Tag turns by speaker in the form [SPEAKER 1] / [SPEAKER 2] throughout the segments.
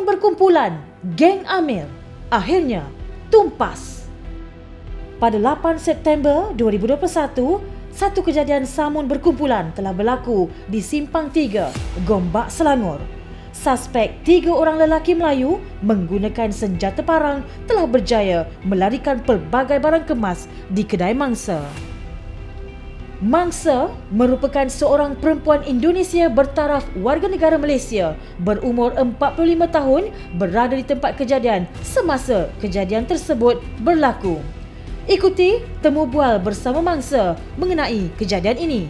[SPEAKER 1] Samun berkumpulan, geng Amir akhirnya tumpas. Pada 8 September 2021, satu kejadian samun berkumpulan telah berlaku di Simpang 3, Gombak, Selangor. Suspek 3 orang lelaki Melayu menggunakan senjata parang telah berjaya melarikan pelbagai barang kemas di kedai mangsa. Mangsa merupakan seorang perempuan Indonesia bertaraf warga negara Malaysia berumur 45 tahun berada di tempat kejadian semasa kejadian tersebut berlaku. Ikuti temu bual bersama mangsa mengenai kejadian ini.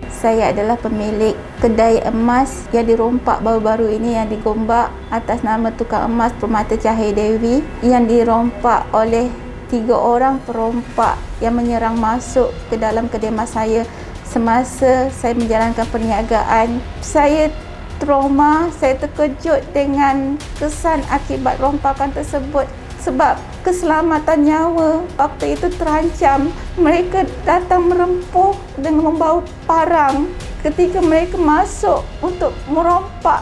[SPEAKER 2] Saya adalah pemilik kedai emas yang dirompak baru-baru ini yang di Gombak atas nama Tukang Emas Permata Cahaya Dewi yang dirompak oleh 3 orang perompak yang menyerang masuk ke dalam kedai emas saya semasa saya menjalankan perniagaan. Saya trauma, saya terkejut dengan kesan akibat rompakan tersebut sebab keselamatan nyawa waktu itu terancam. Mereka datang merempuh dengan membawa parang ketika mereka masuk untuk merompak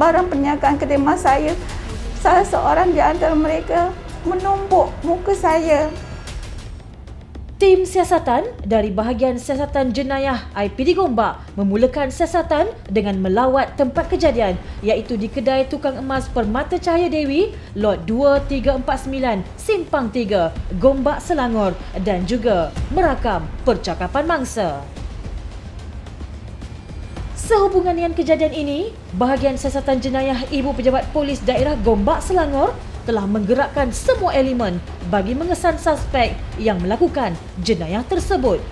[SPEAKER 2] barang perniagaan kedai emas saya. Salah seorang di antara mereka menumbuk muka saya.
[SPEAKER 1] Tim siasatan dari bahagian siasatan jenayah IPD Gombak memulakan siasatan dengan melawat tempat kejadian iaitu di kedai Tukang Emas Permata Cahaya Dewi, Lot 2349, Simpang 3, Gombak, Selangor dan juga merakam percakapan mangsa. Sehubungan dengan kejadian ini, bahagian siasatan jenayah Ibu Pejabat Polis Daerah Gombak, Selangor telah menggerakkan semua elemen bagi mengesan suspek yang melakukan jenayah tersebut.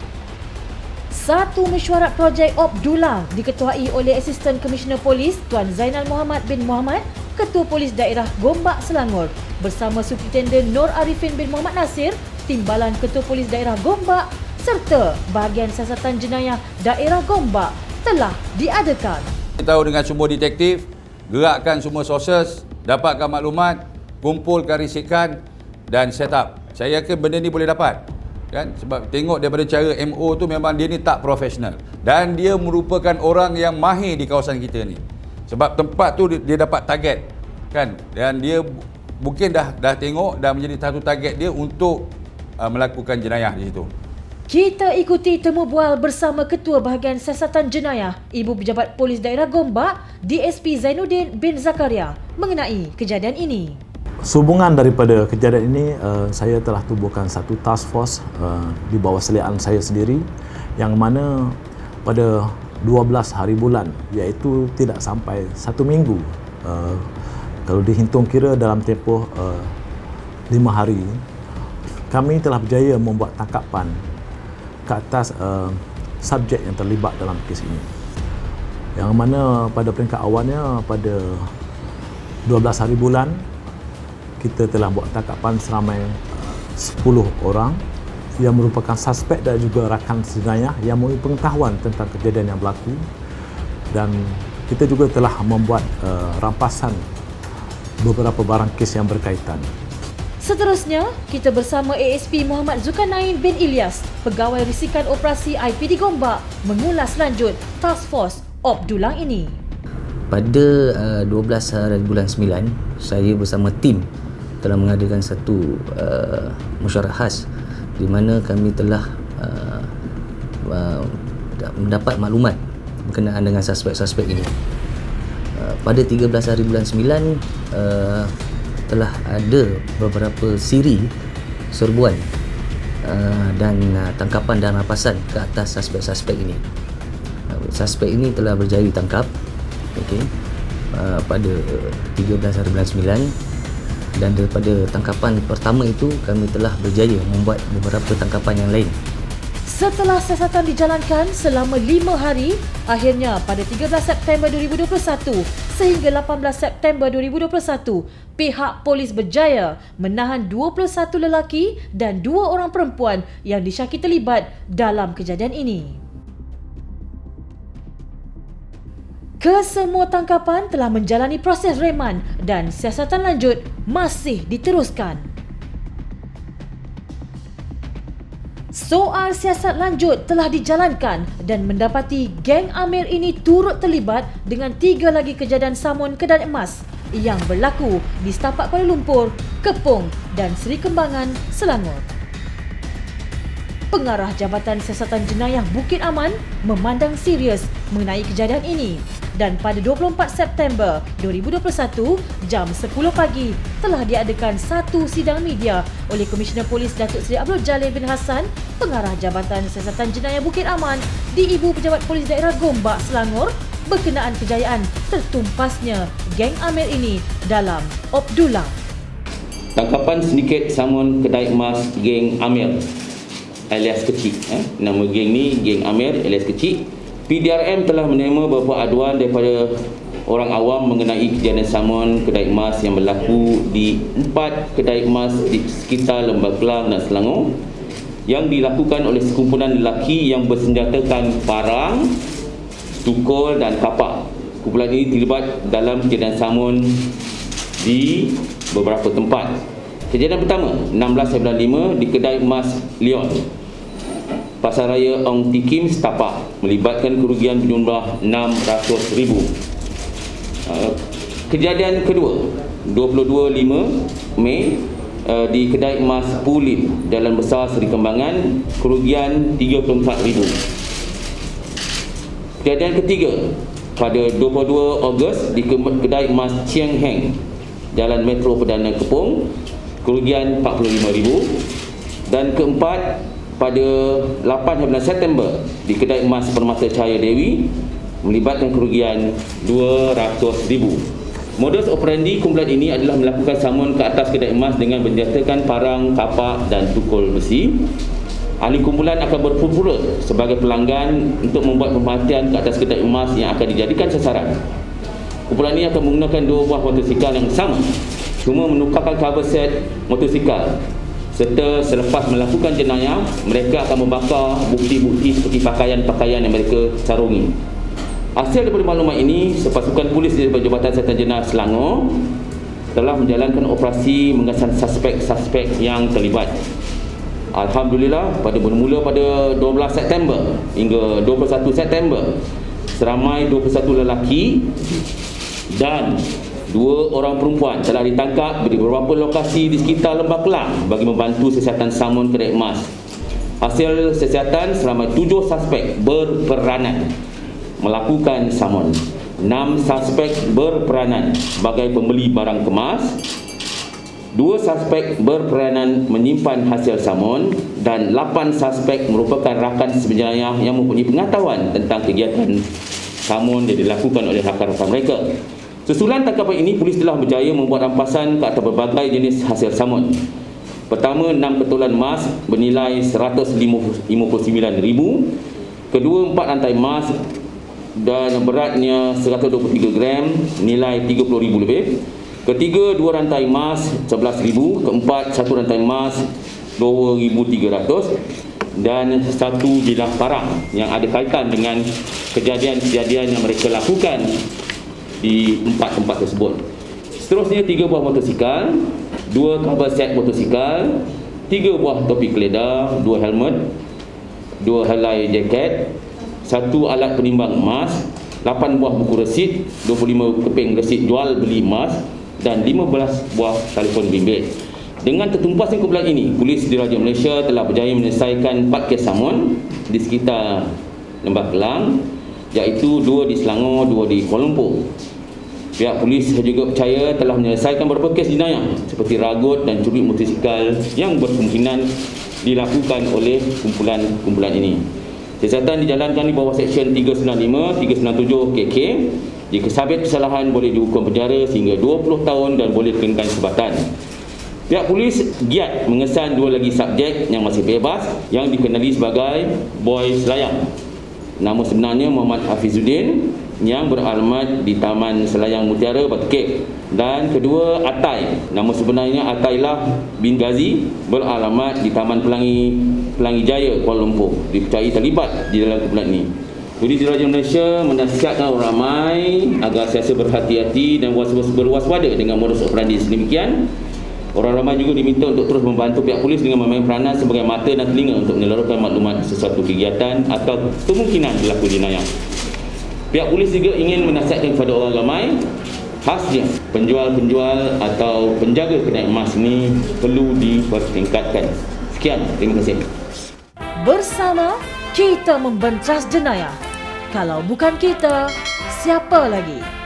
[SPEAKER 1] Satu mesyuarat projek Op Dulang diketuai oleh Asisten Komisioner Polis Tuan Zainal Muhammad bin Muhammad, Ketua Polis Daerah Gombak, Selangor bersama Superintenden Nur Arifin bin Muhammad Nasir, Timbalan Ketua Polis Daerah Gombak serta bahagian siasatan jenayah Daerah Gombak telah diadakan.
[SPEAKER 3] Kita tahu dengan semua detektif, gerakkan semua sources, dapatkan maklumat, kumpulkan risikan dan set up. Saya yakin benda ni boleh dapat. Kan? Sebab tengok daripada cara MO tu memang dia ni tak profesional. Dan dia merupakan orang yang mahir di kawasan kita ni. Sebab tempat tu dia dapat target. Kan? Dan dia mungkin dah tengok dan menjadi satu target dia untuk melakukan jenayah di situ.
[SPEAKER 1] Kita ikuti temu bual bersama Ketua Bahagian Siasatan Jenayah Ibu Pejabat Polis Daerah Gombak, DSP Zainuddin bin Zakaria mengenai kejadian ini.
[SPEAKER 4] Sehubungan daripada kejadian ini, saya telah tubuhkan satu task force di bawah seliaan saya sendiri yang mana pada 12 hari bulan iaitu tidak sampai 1 minggu, kalau dihitung kira dalam tempoh 5 hari, kami telah berjaya membuat tangkapan ke atas subjek yang terlibat dalam kes ini, yang mana pada peringkat awalnya pada 12 hari bulan kita telah buat tangkapan seramai 10 orang yang merupakan suspek dan juga rakan jenayah yang mempunyai pengetahuan tentang kejadian yang berlaku, dan kita juga telah membuat rampasan beberapa barang kes yang berkaitan.
[SPEAKER 1] Seterusnya, kita bersama ASP Muhammad Zulkarnain bin Ilyas, Pegawai Risikan Operasi IPD Gombak, mengulas lanjut Task Force Op Dulang ini.
[SPEAKER 5] Pada 12 hari bulan 9, saya bersama tim telah mengadakan satu mesyuarat khas di mana kami telah mendapat maklumat berkenaan dengan suspek-suspek ini. Pada 13 hari bulan 9 telah ada beberapa siri serbuan dan tangkapan dan rampasan ke atas suspek-suspek ini. Suspek ini telah berjaya ditangkap pada 13 hari bulan 9, dan daripada tangkapan pertama itu kami telah berjaya membuat beberapa tangkapan yang lain.
[SPEAKER 1] Setelah siasatan dijalankan selama 5 hari, akhirnya pada 13 September 2021 sehingga 18 September 2021, pihak polis berjaya menahan 21 lelaki dan 2 orang perempuan yang disyaki terlibat dalam kejadian ini. Kesemua tangkapan telah menjalani proses reman dan siasatan lanjut masih diteruskan. Soal siasat lanjut telah dijalankan dan mendapati geng Amir ini turut terlibat dengan 3 lagi kejadian samun kedai emas yang berlaku di setapak Kuala Lumpur, Kepong dan Seri Kembangan, Selangor. Pengarah Jabatan Siasatan Jenayah Bukit Aman memandang serius mengenai kejadian ini dan pada 24 September 2021 jam 10 pagi telah diadakan satu sidang media oleh Komisioner Polis Datuk Seri Abdul Jalil bin Hassan, Pengarah Jabatan Siasatan Jenayah Bukit Aman di Ibu Pejabat Polis Daerah Gombak, Selangor berkenaan kejayaan tertumpasnya geng Amir ini dalam Obdulah.
[SPEAKER 6] Tangkapan sindiket samun kedai emas geng Amir alias Kecil. Nama geng ni geng Amir alias Kecil. PDRM telah menerima beberapa aduan daripada orang awam mengenai kejadian samun kedai emas yang berlaku di 4 kedai emas di sekitar Lembah Kelang dan Selangor yang dilakukan oleh sekumpulan lelaki yang bersenjatakan parang, tukul dan kapak. Kumpulan ini terlibat dalam kejadian samun di beberapa tempat. Kejadian pertama 1695 di kedai emas Leon, Pasaraya Ong Tikim, Setapak, melibatkan kerugian berjumlah RM600,000. Kejadian kedua 22/5 Mei di kedai emas Pulim, Jalan Besar Seri Kembangan, kerugian RM34,000. Kejadian ketiga pada 22 Ogos di kedai emas Chiang Heng, Jalan Metro Perdana Kepong, kerugian RM45,000. Dan keempat pada 8 September di kedai emas Permata Cahaya Dewi, melibatkan kerugian RM200,000. Modus operandi kumpulan ini adalah melakukan samun ke atas kedai emas dengan menjatuhkan parang, kapak dan tukul besi. Ahli kumpulan akan berpura-pura sebagai pelanggan untuk membuat pemerhatian ke atas kedai emas yang akan dijadikan sasaran. Kumpulan ini akan menggunakan 2 buah motosikal yang sama, cuma menukarkan cover set motosikal, serta selepas melakukan jenayah, mereka akan membakar bukti-bukti seperti pakaian-pakaian yang mereka sarungi. Hasil daripada maklumat ini, sepasukan polis di Jabatan Siasatan Jenayah Selangor telah menjalankan operasi mengesan suspek-suspek yang terlibat. Alhamdulillah, bermula pada 12 September hingga 21 September, seramai 21 lelaki dan 2 orang perempuan telah ditangkap di beberapa lokasi di sekitar Lembah Kelang bagi membantu siasatan samun kedai emas. Hasil siasatan, seramai 7 suspek berperanan melakukan samun. 6 suspek berperanan sebagai pembeli barang kemas, 2 suspek berperanan menyimpan hasil samun dan 8 suspek merupakan rakan sebenarnya yang mempunyai pengetahuan tentang kegiatan samun yang dilakukan oleh rakan-rakan mereka. Susulan tangkapan ini, polis telah berjaya membuat rampasan ke atas berbagai jenis hasil samun. Pertama, 6 ketulan emas bernilai RM159,000. Kedua, 4 rantai emas dan beratnya 123 gram, nilai RM30,000 lebih. Ketiga, 2 rantai emas RM11,000. Keempat, 1 rantai emas RM2,300 dan 1 bilah parang yang ada kaitan dengan kejadian-kejadian yang mereka lakukan di 4 tempat tersebut. Seterusnya, 3 buah motosikal, 2 cover set motosikal, 3 buah topi keledar, 2 helmet, 2 helai jaket, 1 alat penimbang emas, 8 buah buku resit, 25 keping resit jual beli emas dan 15 buah telefon bimbit. Dengan tertumpasnya kumpulan ini, Polis Diraja Malaysia telah berjaya menyelesaikan 4 kes samun di sekitar Lembah Kelang, iaitu 2 di Selangor, 2 di Kuala Lumpur. Pihak polis juga percaya telah menyelesaikan beberapa kes jenayah seperti ragut dan curi motosikal yang berkemungkinan dilakukan oleh kumpulan ini. Siasatan dijalankan di bawah Seksyen 395, 397 KK. Jika sabit kesalahan, boleh dihukum penjara sehingga 20 tahun dan boleh dikenakan sebatan. Pihak polis giat mengesan 2 lagi subjek yang masih bebas yang dikenali sebagai Boy Selayang. Nama sebenarnya Muhammad Hafizuddin yang beralamat di Taman Selayang Mutiara, Batu Cape. Dan kedua, Atai. Nama sebenarnya Atailah bin Ghazi, beralamat di Taman Pelangi Jaya, Kuala Lumpur. Dipercayai terlibat di dalam kumpulan ini. Polis Diraja Malaysia menasihatkan orang ramai agar sentiasa berhati-hati dan berwaspada dengan modus operandi sedemikian. Orang ramai juga diminta untuk terus membantu pihak polis dengan memainkan peranan sebagai mata dan telinga untuk menyalurkan maklumat sesuatu kegiatan atau kemungkinan berlaku jenayah. Pihak polis juga ingin menasihatkan kepada orang ramai, khasnya penjual-penjual atau penjaga kedai emas ini perlu dipertingkatkan. Sekian, terima kasih.
[SPEAKER 1] Bersama kita membentas jenayah. Kalau bukan kita, siapa lagi?